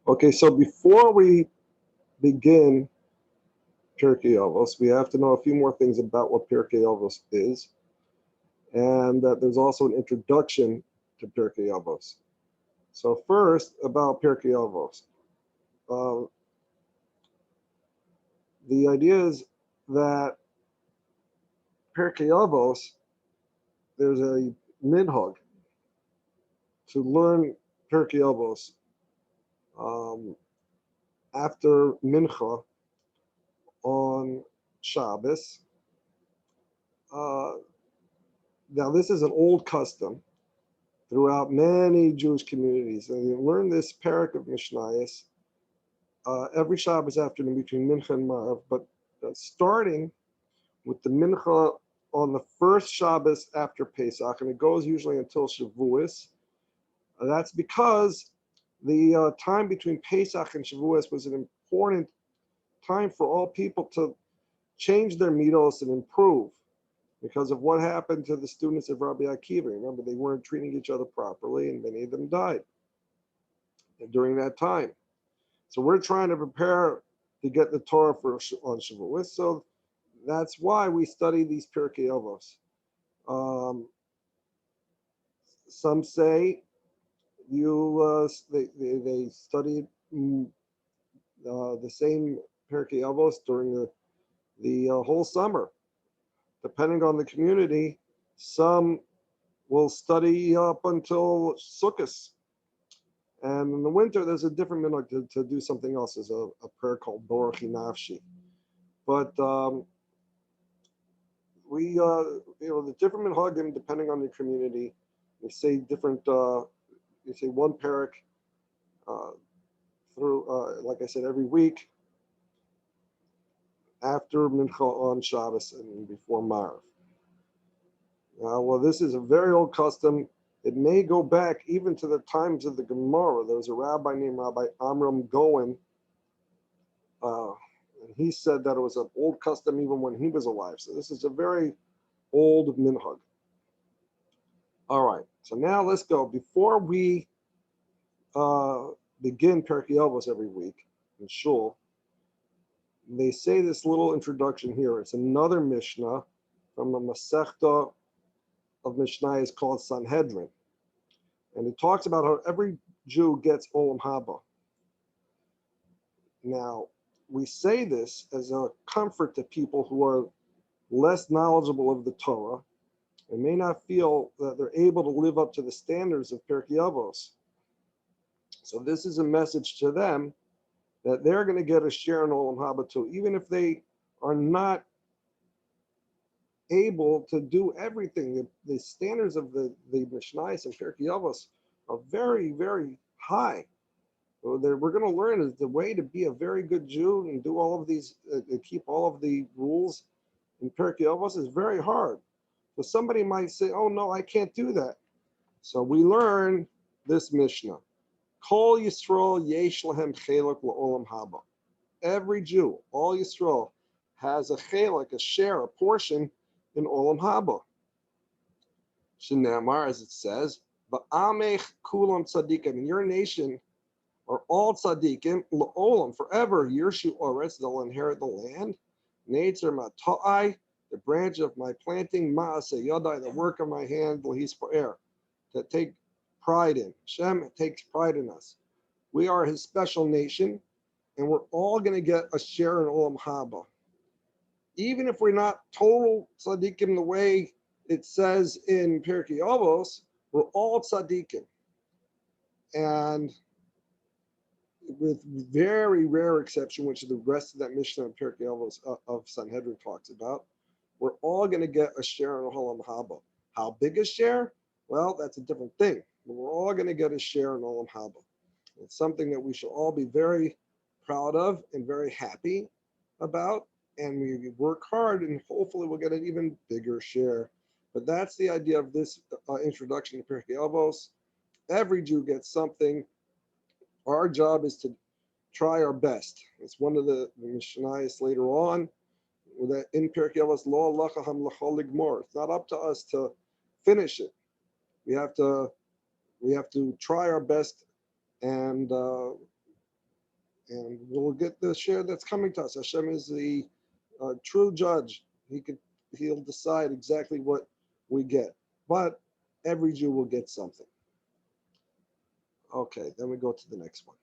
Okay, so before we begin Pirkei Avos, we have to know a few more things about what Pirkei Avos is, and that there's also an introduction to Pirkei Avos. So first, about Pirkei Avos. Uh, the idea is that Pirkei Avos, there's a minhag to learn Pirkei Avos um, after Mincha on Shabbos. Uh, Now, this is an old custom throughout many Jewish communities. And you learn this Perek of Mishnayos every Shabbos afternoon between Mincha and Ma'ariv, but starting with the Mincha on the first Shabbos after Pesach, and it goes usually until Shavuos. That's because the time between Pesach and Shavuos was an important time for all people to change their Middos and improve because of what happened to the students of Rabbi Akiva. Remember, they weren't treating each other properly, and many of them died during that time. So we're trying to prepare to get the Torah on Shavuos. So that's why we study these Pirkei Avos. Some say they studied the same Pirkei Avos during the whole summer. Depending on the community, some will study up until Sukkos. And in the winter, there's a different minhag to do something else. There's a prayer called Borchi Nafshi. But the different minhagim, depending on your community, they say different, you say one Perek through, like I said, every week after Mincha on Shabbos and before Ma'ariv. Well, this is a very old custom. It may go back even to the times of the Gemara. There was a rabbi named Rabbi Amram Goen, and he said that it was an old custom even when he was alive. So this is a very old minhag. All right, so now let's go. Before we begin Pirkei Avos every week in Shul, they say this little introduction here. It's another Mishnah from the Masechta of Mishnayos called Sanhedrin. And it talks about how every Jew gets Olam Haba. Now, we say this as a comfort to people who are less knowledgeable of the Torah and may not feel that they're able to live up to the standards of Pirkei Avos. So this is a message to them that they're going to get a share in Olam Haba too, even if they are not able to do everything. The standards of the Mishnayos and Pirkei Avos are very, very high. So we're going to learn is the way to be a very good Jew and do all of these, keep all of the rules in Pirkei Avos is very hard. So somebody might say, oh no, I can't do that. So we learn this Mishnah. Kol Yisroel yesh lahem chelek la'olam haba. Every Jew, all Yisroel, has a chelek, a share, a portion in Olam Haba. Shenamar, as it says, Ba'amech kulam tzadikim. In your nation are all tzadikim, la'olam, forever. Yirshu oretz, they'll inherit the land. Neitzer mata'ai, the branch of my planting, ma'aseh yadai, the work of my hand, l'his po'er, to take pride in. Hashem takes pride in us. We are his special nation, and we're all going to get a share in Olam Haba. Even if we're not total tzaddikim the way it says in Pirkei Avos, we're all tzaddikim. And with very rare exception, which the rest of that Mishnah in Pirkei Avos of Sanhedrin talks about, we're all going to get a share in Olam Haba. How big a share? Well, that's a different thing. But we're all going to get a share in Olam Haba. It's something that we should all be very proud of and very happy about. And we work hard, and hopefully we'll get an even bigger share. But that's the idea of this introduction to Pirkei Avos. Every Jew gets something. Our job is to try our best. It's one of the Mishnayos later on, that in Pirkei Avos, lo lachaham l'chol ligmor. It's not up to us to finish it. We have to try our best and and we'll get the share that's coming to us. Hashem is the true judge. He'll decide exactly what we get, but every Jew will get something. Okay, then we go to the next one.